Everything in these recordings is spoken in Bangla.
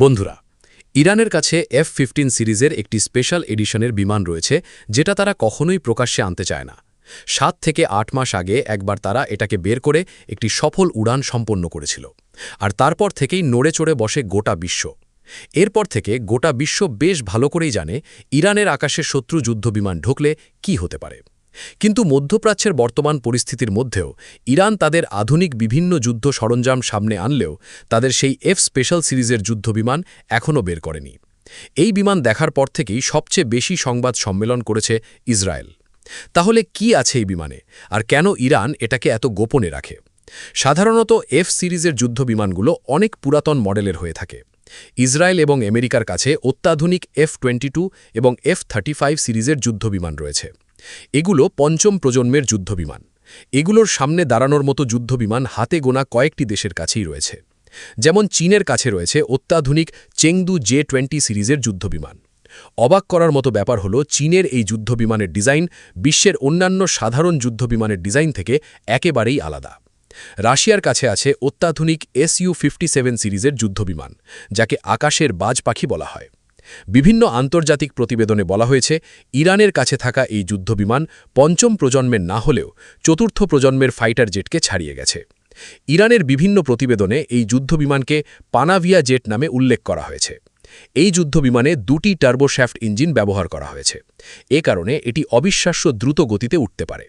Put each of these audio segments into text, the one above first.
বন্ধুরা, ইরানের কাছে F-15 সিরিজের একটি স্পেশাল এডিশনের বিমান রয়েছে যেটা তারা কখনোই প্রকাশ্যে আনতে চায় না। 7 থেকে 8 মাস আগে একবার তারা এটাকে বের করে একটি সফল উড়ান সম্পন্ন করেছিল, আর তারপর থেকেই নড়ে চড়ে বসে গোটা বিশ্ব। এরপর থেকে গোটা বিশ্ব বেশ ভালো করেই জানে ইরানের আকাশে শত্রু যুদ্ধবিমান ঢুকলে কি হতে পারে। কিন্তু মধ্যপ্রাচ্যের বর্তমান পরিস্থিতির মধ্যেও ইরান তাদের আধুনিক বিভিন্ন যুদ্ধ সরঞ্জাম সামনে আনলেও তাদের সেই এফ স্পেশাল সিরিজের যুদ্ধবিমান এখনও বের করেনি। এই বিমান দেখার পর থেকেই সবচেয়ে বেশি সংবাদ সম্মেলন করেছে ইসরায়েল। তাহলে কি আছে এই বিমানে, আর কেন ইরান এটাকে এত গোপনে রাখে? সাধারণত এফ সিরিজের যুদ্ধবিমানগুলো অনেক পুরাতন মডেলের হয়ে থাকে। ইসরায়েল এবং আমেরিকার কাছে অত্যাধুনিক F-22 এবং F-35 সিরিজের যুদ্ধবিমান রয়েছে। এগুলো পঞ্চম প্রজন্মের যুদ্ধবিমান। এগুলোর সামনে দাঁড়ানোর মতো যুদ্ধবিমান হাতে গোনা কয়েকটি দেশের কাছেই রয়েছে। যেমন চীনের কাছে রয়েছে অত্যাধুনিক চেংদু J-20 সিরিজের যুদ্ধবিমান। অবাক করার মতো ব্যাপার হলো, চীনের এই যুদ্ধবিমানের ডিজাইন বিশ্বের অন্যান্য সাধারণ যুদ্ধবিমানের ডিজাইন থেকে একেবারেই আলাদা। রাশিয়ার কাছে আছে অত্যাধুনিক Su-57 সিরিজের যুদ্ধবিমান, যাকে আকাশের বাজ পাখি বলা হয়। বিভিন্ন আন্তর্জাতিক প্রতিবেদনে বলা হয়েছে ইরানের কাছে থাকা এই যুদ্ধবিমান পঞ্চম প্রজন্মের না হলেও চতুর্থ প্রজন্মের ফাইটার জেটকে ছাড়িয়ে গেছে। ইরানের বিভিন্ন প্রতিবেদনে এই যুদ্ধবিমানকে পানাভিয়া জেট নামে উল্লেখ করা হয়েছে। এই যুদ্ধবিমানে 2টি টার্বোশ্যাফট ইঞ্জিন ব্যবহার করা হয়েছে। এ কারণে এটি অবিশ্বাস্য দ্রুত গতিতে উঠতে পারে।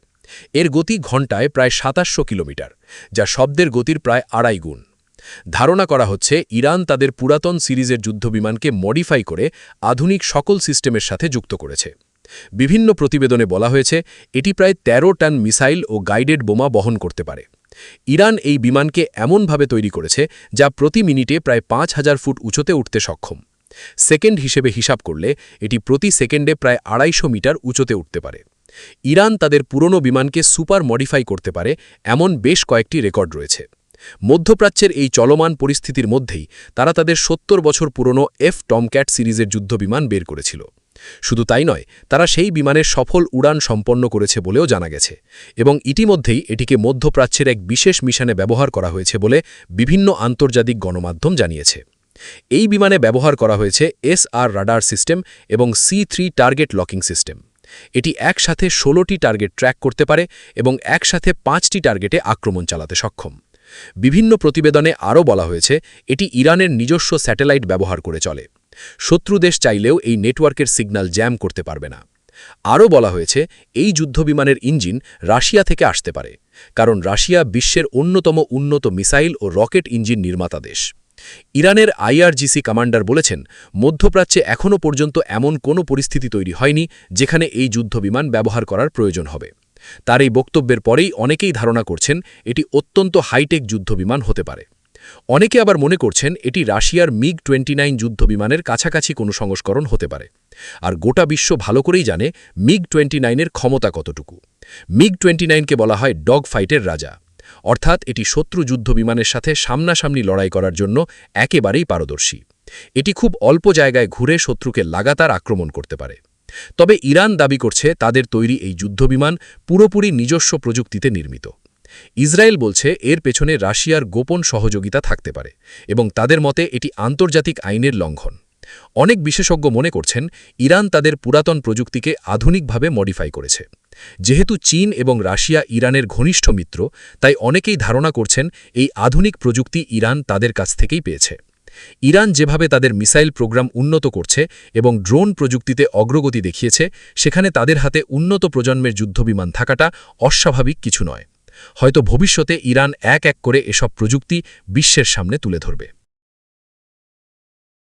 এর গতি ঘণ্টায় প্রায় 2700 কিলোমিটার, যা শব্দের গতির প্রায় 2.5 গুণ। ধারণা করা হচ্ছে ইরান তাদের পুরাতন সিরিজের যুদ্ধবিমানকে মডিফাই করে আধুনিক সকল সিস্টেমের সাথে যুক্ত করেছে। বিভিন্ন প্রতিবেদনে বলা হয়েছে এটি প্রায় 13 টন মিসাইল ও গাইডেড বোমা বহন করতে পারে। ইরান এই বিমানকে এমনভাবে তৈরি করেছে যা প্রতি মিনিটে প্রায় 5000 ফুট উঁচুতে উঠতে সক্ষম। সেকেন্ড হিসেবে হিসাব করলে এটি প্রতি সেকেন্ডে প্রায় 250 মিটার উঁচুতে উঠতে পারে। ইরান তাদের পুরনো বিমানকে সুপার মডিফাই করতে পারে এমন বেশ কয়েকটি রেকর্ড রয়েছে। মধ্যপ্রাচ্যের এই চলমান পরিস্থিতির মধ্যেই তারা তাদের 70 বছর পুরনো F-Tomcat সিরিজের যুদ্ধবিমান বের করেছিল। শুধু তাই নয়, তারা সেই বিমানের সফল উড়ান সম্পন্ন করেছে বলেও জানা গেছে, এবং ইতিমধ্যেই এটিকে মধ্যপ্রাচ্যের এক বিশেষ মিশনে ব্যবহার করা হয়েছে বলে বিভিন্ন আন্তর্জাতিক গণমাধ্যম জানিয়েছে। এই বিমানে ব্যবহার করা হয়েছে SR রাডার সিস্টেম এবং C3 টার্গেট লকিং সিস্টেম। এটি একসাথে 16টি টার্গেট ট্র্যাক করতে পারে এবং একসাথে 5টি টার্গেটে আক্রমণ চালাতে সক্ষম। বিভিন্ন প্রতিবেদনে আরও বলা হয়েছে এটি ইরানের নিজস্ব স্যাটেলাইট ব্যবহার করে চলে। শত্রু দেশ চাইলেও এই নেটওয়ার্কের সিগন্যাল জ্যাম করতে পারবে না। আরও বলা হয়েছে এই যুদ্ধবিমানের ইঞ্জিন রাশিয়া থেকে আসতে পারে, কারণ রাশিয়া বিশ্বের অন্যতম উন্নত মিসাইল ও রকেট ইঞ্জিন নির্মাতা দেশ। ইরানের IRGC কমান্ডার বলেছেন, মধ্যপ্রাচ্যে এখনও পর্যন্ত এমন কোনো পরিস্থিতি তৈরি হয়নি যেখানে এই যুদ্ধবিমান ব্যবহার করার প্রয়োজন হবে। তার এই বক্তব্যের পরেই অনেকেই ধারণা করছেন এটি অত্যন্ত হাইটেক যুদ্ধবিমান হতে পারে। অনেকে আবার মনে করছেন এটি রাশিয়ার MiG-29 যুদ্ধবিমানের কাছাকাছি কোনো সংস্করণ হতে পারে। আর গোটা বিশ্ব ভালো করেই জানে MiG-29-এর ক্ষমতা কতটুকু। MiG-29-কে বলা হয় ডগ ফাইটের রাজা, অর্থাৎ এটি শত্রু যুদ্ধবিমানের সাথে সামনাসামনি লড়াই করার জন্য একেবারেই পারদর্শী। এটি খুব অল্প জায়গায় ঘুরে শত্রুকে লাগাতার আক্রমণ করতে পারে। তবে ইরান দাবি করছে তাদের তৈরি এই যুদ্ধবিমান পুরোপুরি নিজস্ব প্রযুক্তিতে নির্মিত। ইসরায়েল বলছে এর পেছনে রাশিয়ার গোপন সহযোগিতা থাকতে পারে এবং তাদের মতে এটি আন্তর্জাতিক আইনের লঙ্ঘন। অনেক বিশেষজ্ঞ মনে করছেন ইরান তাদের পুরাতন প্রযুক্তিকে আধুনিকভাবে মডিফাই করেছে। যেহেতু চীন এবং রাশিয়া ইরানের ঘনিষ্ঠ মিত্র, তাই অনেকেই ধারণা করছেন এই আধুনিক প্রযুক্তি ইরান তাদের কাছ থেকেই পেয়েছে। ইরান যেভাবে তাদের মিসাইল প্রোগ্রাম উন্নত করছে এবং ড্রোন প্রযুক্তিতে অগ্রগতি দেখিয়েছে, সেখানে তাদের হাতে উন্নত প্রজন্মের যুদ্ধবিমান থাকাটা অস্বাভাবিক কিছু নয়। হয়তো ভবিষ্যতে ইরান এক এক করে এসব প্রযুক্তি বিশ্বের সামনে তুলে ধরবে।